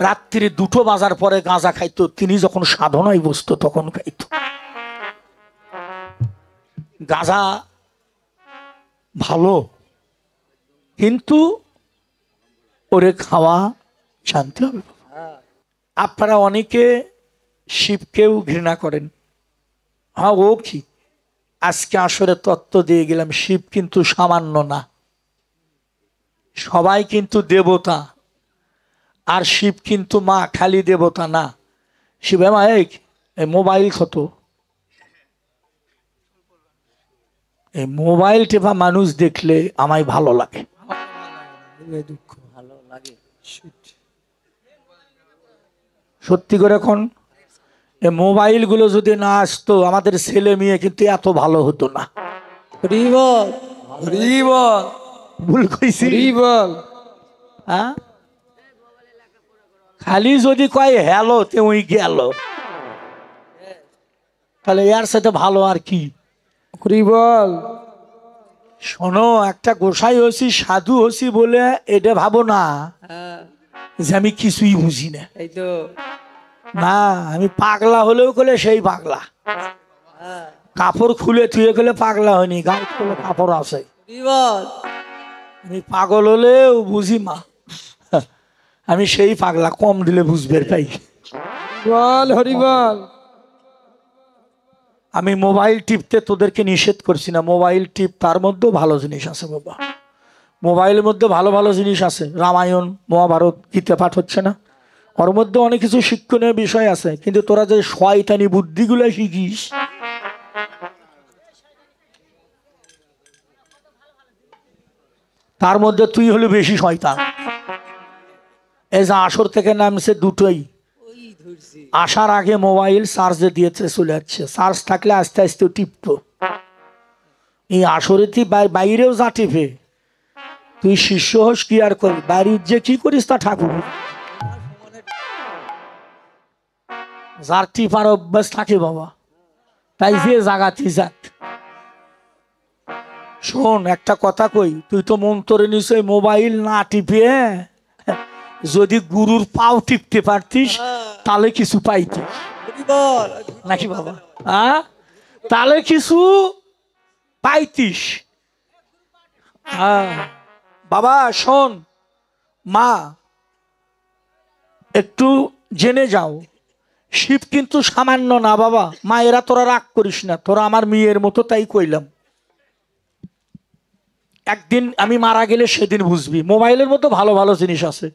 রাত্রি 2টো বাজার পরে গাঁজা খাইতো, তিনি যখন সাধনায় বসত তখন খাইতো। গাঁজা ভালো, কিন্তু ওরে খাওয়া জানতে হবে। আপনারা অনেকে শিবকেও ঘৃণা করেন। হ্যাঁ, ও কি, আজকে আসরে তত্ত্ব দিয়ে গেলাম, শিব কিন্তু সামান্য না, সবাই কিন্তু দেবতা। আর শিব কিন্তু মা খালি দেবতা না। শিবে মা এই মোবাইল কত, এই মোবাইল টেপা মানুষ দেখলে আমায় ভালো লাগে, দুঃখ ভালো লাগে। সত্যি করে এখন এই মোবাইল গুলো যদি না আসতো আমাদের ছেলে মেয়ে কিন্তু এত ভালো হতো না। ভুল কইছি? হ্যাঁ, খালি যদি কয় হ্যালো তে ওই গেল, তাহলে এর সাথে ভালো আর কি? শোনো, একটা গোসাই হচ্ছি, সাধু হচ্ছি বলে এটা ভাবো না যে আমি কিছুই বুঝি না। না, আমি পাগলা হলেও কলে সেই পাগলা, কাপড় খুলে থুয়ে গেলে পাগলা হয়নি, গায়ে খুলে কাপড় আছে। আমি পাগল হলেও বুঝি মা, আমি সেই পাগলা, কম দিলে বুঝবে পাই। হরিবল। আমি মোবাইল টিপতে তোদেরকে নিষেধ করছি না, মোবাইল টিপ, তার মধ্যেও ভালো জিনিস আছে বাবা। মোবাইলের মধ্যে ভালো ভালো জিনিস আছে, রামায়ণ মহাভারত গীতা পাঠ হচ্ছে না, ওর মধ্যে অনেক কিছু শিক্ষণীয় বিষয় আছে, কিন্তু তোরা যে শয়তানি বুদ্ধিগুলো শিখিস, তার মধ্যে তুই হলে বেশি শয়তান। এই যে আসর থেকে নামছে দুটোই, আসার আগে মোবাইল চার্জে দিয়েছে, চলে যাচ্ছে, চার্জ থাকলে আস্তে আস্তে টিপতো। এই আসরে তুই বাইরেও যা টিপে, তুই শিষ্য হোস কি আর করবি, বাড়ির যে কি করিস তা ঠাকুর। যার টিপার অভ্যাস থাকে বাবা, তাই যে জাগাতি যাক। শোন, একটা কথা কই, তুই তো মন্ত্রে নিশ্চয় মোবাইল না টিপে যদি গুরুর পাও টিপতে পারতিস তাহলে কিছু পাইতিস নাকি বাবা? হ্যাঁ, তাহলে কিছু পাইতিস। হ্যাঁ বাবা, শোন মা, একটু জেনে যাও, শিব কিন্তু সামান্য না বাবা। মায়েরা তোরা রাগ করিস না, তোরা আমার মেয়ের মতো, তাই কইলাম। একদিন আমি মারা গেলে সেদিন বুঝবি, মোবাইলের মতো ভালো ভালো জিনিস আছে।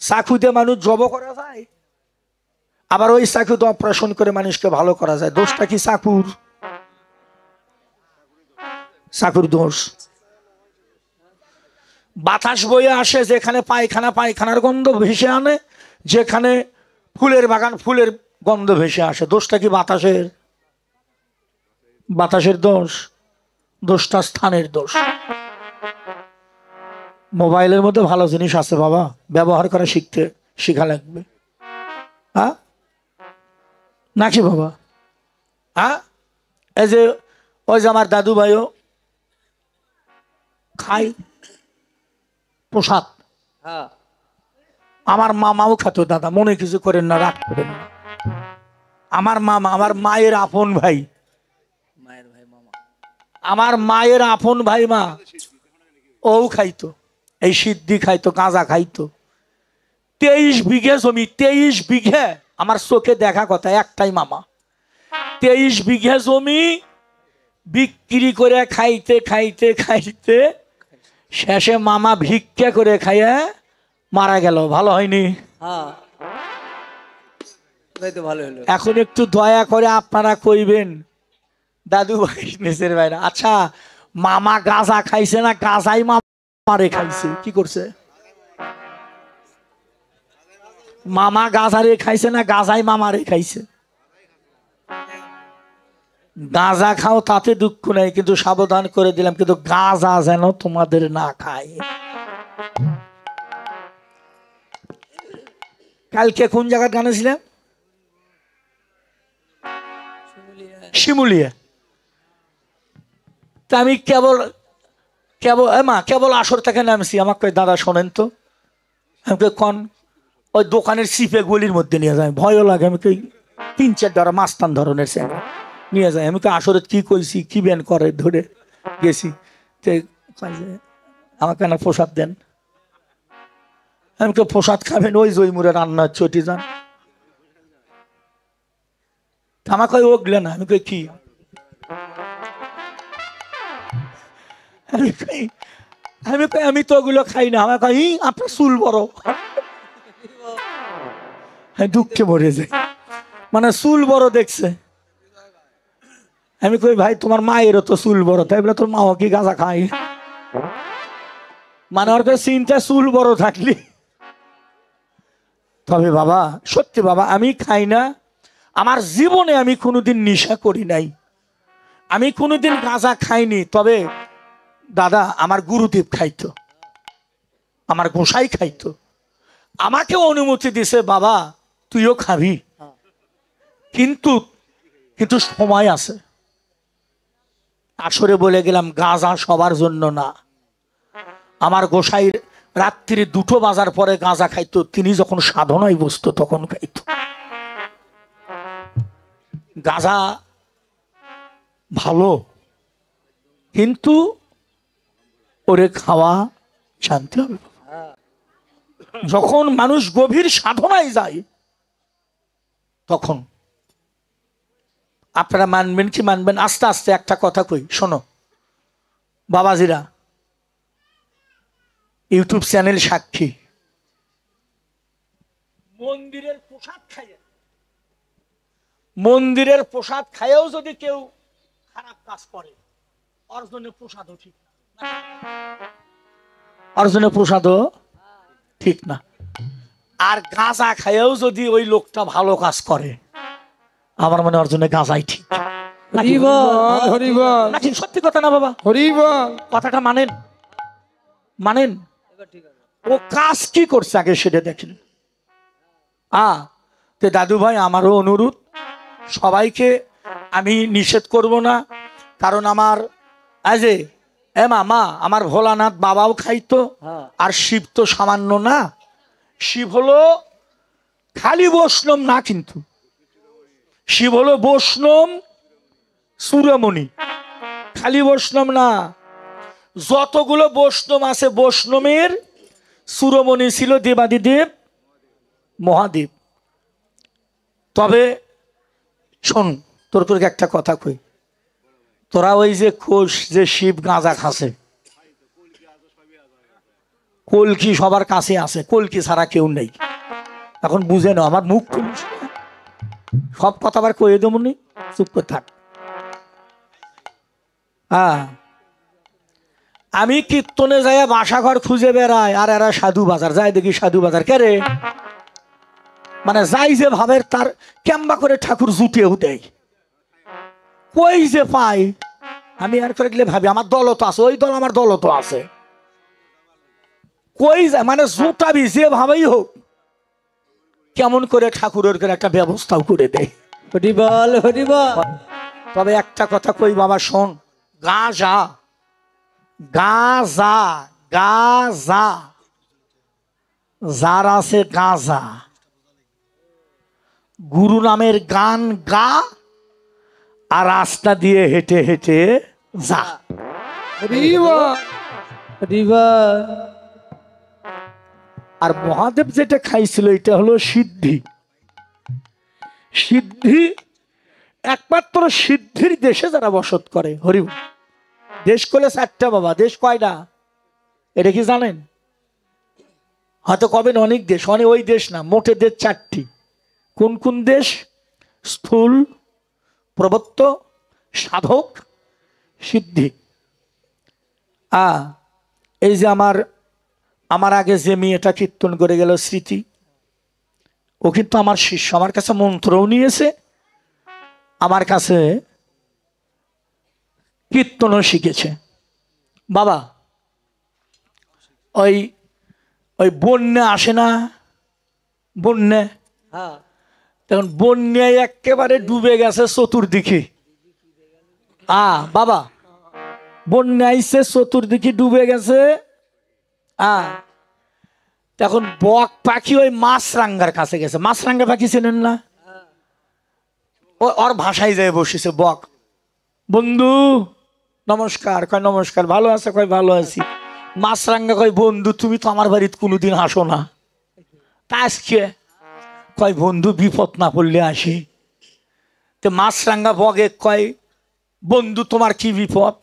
চাকুতে মানুষ জব করা যায়, আবার ওই চাকুতে অপারেশন করে মানুষকে ভালো করা যায়। দোষটা কি চাকুর? চাকুর দোষ। বাতাস বয়ে আসে, যেখানে পায়খানা, পায়খানার গন্ধ ভেসে আনে, যেখানে ফুলের বাগান, ফুলের গন্ধ ভেসে আসে। দোষটা কি বাতাসের? বাতাসের দোষ? দোষটা স্থানের দোষ। মোবাইলের মধ্যে ভালো জিনিস আছে বাবা, ব্যবহার করা শিখা লাগবে। হ্যাঁ নাকি বাবা? হ্যাঁ, এই যে ওই যে আমার দাদু ভাইও খাই প্রসাদ, আমার মামাও খেত। দাদা মনে কিছু করেন না, রাগ করেন না। আমার মামা, আমার মায়ের আপন ভাই, আমার মায়ের আপন ভাই মা, ও খাইতো, এই সিদ্ধি খাইতো, গাঁজা খাইতো। 23 বিঘে জমি, 23 বিঘে, আমার চোখে দেখা কথা, একটাই মামা। 23 বিঘে জমি বিক্রি করে খাইতে খাইতে খাইতে শেষে মামা ভিক্ষা করে খাইয়া মারা গেল। ভালো হয়নি? এখন একটু দয়া করে আপনারা কইবেন, দাদু ভাই মেসের ভাইরা, আচ্ছা মামা গাঁজা খাইছে না গাঁজাই মামারে খাইছে? কি করছে? মামা গাঁজারে খাইছে না গাঁজাই মামারে খাইছে? গাঁজা খাও তাতে দুঃখ নেই, কিন্তু সাবধান করে দিলাম, কিন্তু গাঁজা যেন তোমাদের না খায়। কালকে কোন জায়গায় গানে ছিলাম? শিমুলিয়া। তা আমি কেবল কেবল আসর থেকে নামছি, আমাকে দাদা শোনেন তো, আমাকে কন ওই দোকানের সিপে গলির মধ্যে নিয়ে যায়, ভয়ও লাগে। আমি কই 3-4 ধরা মাস্তান ধরনের ছেলে নিয়ে যায়। আমি তো আসরে কি কইছি কি ব্যান করে ধরে গেছি, আমাকে না প্রসাদ দেন। আমি তো প্রসাদ খাবেন, ওই জয়মুরে রান্না চটি যান। আমাকে ওগলে না। আমি কই কি, আমি তো ওগুলো খাই না। আমার কই আপনার চুল বড়। দুঃখে মরে যায়, মানে চুল বড় দেখছে। আমি কই ভাই তোমার মায়েরও তো চুল বড়, তাই বলে তোর মাও কি গাঁজা খায়? মানে ওর চিন্তা চুল বড় থাকলি। তবে বাবা সত্যি বাবা, আমি খাই না। আমার জীবনে আমি কোনোদিন নেশা করি নাই, আমি কোনোদিন গাঁজা খাইনি। তবে দাদা আমার গুরুদেব খাইতো, আমার গোসাই খাইতো, আমাকে অনুমতি দিছে বাবা তুইও খাবি, কিন্তু কিন্তু সময় আছে। আসরে বলে গেলাম গাঁজা সবার জন্য না। আমার গোসাই রাত্রি 2টো বাজার পরে গাঁজা খাইতো, তিনি যখন সাধনায় বসতো তখন খাইতো। গাঁজা ভালো, কিন্তু ওরে খাওয়া শান্তি হবে। যখন মানুষ গভীর সাধনায় যায় তখন আপনারা মানবেন কি মানবেন, আস্তে আস্তে একটা কথা কই শোনো বাবাজিরা, ইউটিউব চ্যানেল সাক্ষী। মন্দিরের প্রসাদ খাইয়াও যদি কেউ খারাপ কাজ করে, অর্জনের প্রসাদও ঠিক না, অর্জনের প্রসাদও ঠিক না। আর গাঁজা খাইয়াও যদি ওই লোকটা ভালো কাজ করে, আমার মনে অর্জনের গাঁজাই ঠিক। সত্যি কথা না বাবা? কথাটা মানেন? মানেন? ও কাজ কি করছে আগে সেটা দেখেন। দাদু ভাই আমারও অনুরোধ, সবাইকে আমি নিষেধ করব না, কারণ আমার আজে মা আমার ভোলানাথ বাবাও খাইতো, আর শিব তো সামান্য না। শিব হলো খালি বৈষ্ণব না, কিন্তু শিব হলো বৈষ্ণব চূড়ামণি, খালি বৈষ্ণব না। যতগুলো বৈষ্ণব আছে বৈষ্ণবের চূড়ামণি ছিল দেবাদিদেব মহাদেব। তবে শোন তোর করে একটা কথা কই, তোরা ওই যে কোষ যে শিব গাঁজা খাসে, কলকি সবার কাছে আছে, কলকি ছাড়া কেউ নেই। এখন বুঝে নাও, আমার মুখ খুলিস, সব কথা আবার কয়ে দেবনি, চুপ করে থাক। আমি কীর্তনে যাই বাসা ঘর খুঁজে বেড়াই, আর এরা সাধু বাজার যায়, দেখি সাধু বাজার কে রে, মানে যাই যে ভাবের তার কেম্বা করে ঠাকুর জুটিয়েও দেয়, কই যে পাই। আমি আর করে গেলে ভাবি আমার দলও তো আছে, ওই দল আমার দলও তো আছে, কই যায় মানে জুটাবি যে ভাবেই হোক, কেমন করে ঠাকুরের করে একটা ব্যবস্থাও করে দেয়। হরিবল হরিবল। তবে একটা কথা কই বাবা শোন, গাঁজা গাঁজা গাঁজা যার আছে গাঁজা, গুরু নামের গান গা, আর রাস্তা দিয়ে হেঁটে হেঁটে যা। আর মহাদেব যেটা খাইছিল এটা হলো সিদ্ধি। সিদ্ধি একমাত্র সিদ্ধির দেশে যারা বসত করে। হরি দেশ করলে 4টা বাবা, দেশ কয়টা এটা কি জানেন? হয়তো কবেন অনেক দেশ, অনেক ওই দেশ না, মোটে দেশ 4টি। কোন কোন দেশ? স্থূল, প্রবত্ত, সাধক, সিদ্ধি। এই যে আমার আগে যে মেয়েটা কীর্তন করে গেল স্মৃতি, ও কিন্তু আমার শিষ্য, আমার কাছে মন্ত্রও নিয়েছে, আমার কাছে কীর্তনও শিখেছে। বাবা ওই ওই বন্যা আসে না, বন্যা, তখন বন্যায় একেবারে ডুবে গেছে চতুর্দিকে। বাবা বন্যা আইছে, চতুর্দিকে ডুবে গেছে। তখন বক পাখি ওই মাছরাঙ্গার কাছে গেছে। মাছরাঙ্গা পাখি চেনেন না? ওর ভাষায় যায় বসেছে বক। বন্ধু নমস্কার। কয় নমস্কার। ভালো আছে? কয় ভালো আছি। মাছরাঙ্গা কয় বন্ধু তুমি তো আমার বাড়িতে কোনোদিন আসো না, তা আজকে? কয় বন্ধু বিপদ না পড়লে আসি। তো মাছরাঙ্গা বগে কয় বন্ধু তোমার কি বিপদ?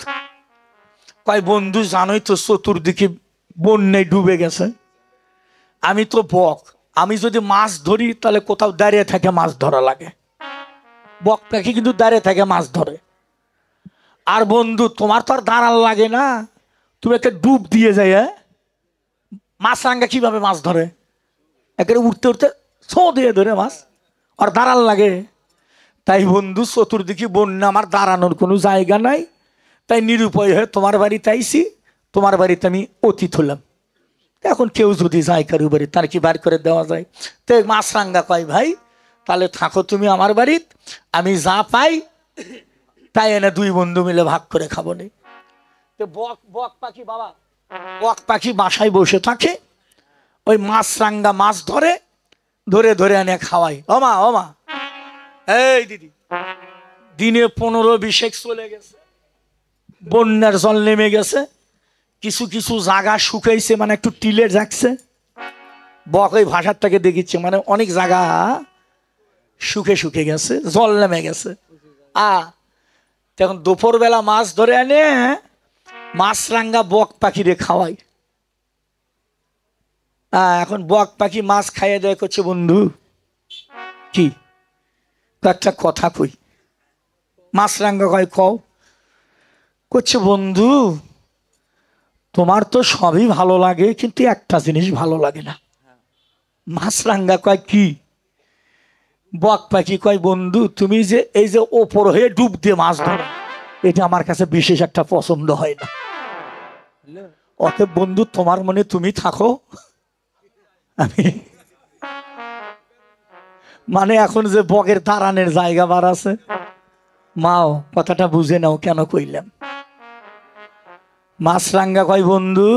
কয় বন্ধু জানোই তো চতুর্দিকে বন্যায় ডুবে গেছে। আমি তো বক, আমি যদি মাছ ধরি তাহলে কোথাও দাঁড়িয়ে থাকে মাছ ধরা লাগে। বক পাখি কিন্তু দাঁড়িয়ে থাকে মাছ ধরে। আর বন্ধু তোমার তো আর দাঁড়ান লাগে না, তুমি একটা ডুব দিয়ে যাই। হ্যাঁ, মাছরাঙ্গা কিভাবে মাছ ধরে? একেবারে উঠতে উঠতে ছো দিয়ে ধরে মাছ, আর দাঁড়ান লাগে। তাই বন্ধু চতুর্দিকে বন্যা, আমার দাঁড়ানোর কোনো জায়গা নাই, তাই নিরুপায় হয়ে তোমার বাড়িতে আইসি। তোমার বাড়িতে আমি অতীত হলাম। এখন কেউ যদি যায় কারু বাড়ি তার কি বার করে দেওয়া যায়? তো মাছরাঙ্গা কয় ভাই তাহলে থাকো তুমি আমার বাড়িত, আমি যা পাই তাই এনে দুই বন্ধু মিলে ভাগ করে খাবো নি। তো বক পাখি বাবা, বক পাখি বাসায় বসে থাকে, ওই মাছরাঙ্গা মাছ ধরে ধরে ধরে এনে খাওয়াই। ওমা ওমা, এই দিদি, দিনে 15-20 চলে গেছে, বন্যার জল নেমে গেছে, কিছু কিছু জায়গা শুকাইছে, মানে একটু টিলে যাচ্ছে। বক ওই ভাষারটাকে দেখিচ্ছে, মানে অনেক জায়গা শুকে শুকে গেছে, জল নেমে গেছে। তখন দুপুরবেলা মাছ ধরে এনে মাছরাঙ্গা বক পাখিরে খাওয়াই। এখন বক পাখি মাছ খাইয়ে দেয়, করছে বন্ধু কি একটা কথা কই। মাছরাঙ্গা কয় কও। করছে বন্ধু তোমার তো সবই ভালো লাগে, কিন্তু একটা জিনিস ভালো লাগে না। মাছরাঙ্গা কয় কি? বক পাখি কয় বন্ধু তুমি যে এই যে ওপর হয়ে ডুব দিয়ে মাছ ধরো, এটা আমার কাছে বিশেষ একটা পছন্দ হয় না। অতএব বন্ধু তোমার মনে তুমি থাকো, আমি মানে এখন যে বকের দাঁড়ানোর জায়গা বার আছে, মাও কথাটা বুঝে নাও কেন কইলাম। মাছরাঙ্গা কয় বন্ধু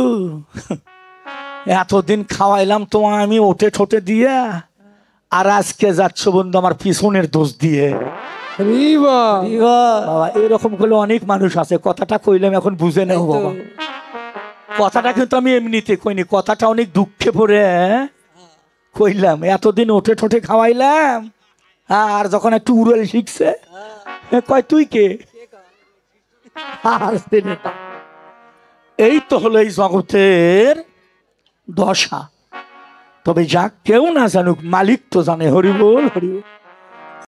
এতদিন খাওয়াইলাম তোমার আমি ওঠে ঠোঁটে দিয়ে, আর আজকে যাচ্ছ বন্ধু আমার পিছনের দোষ দিয়ে। বাবা এরকম করলে অনেক মানুষ আছে, কথাটা কইলাম এখন বুঝে নাও বাবা। কথাটা কিন্তু আমি এমনিতে কইনি, কথাটা অনেক দুঃখে পড়ে কইলাম। এতদিন ওঠে ঠোঁটে খাওয়াইলাম, আর যখন একটু উড়াল শিখছে কয় তুই কে? এই তো হলো এই জগতের দশা। তবে যা কেউ না জানুক, মালিক তো জানে। হরি বল হরি বল।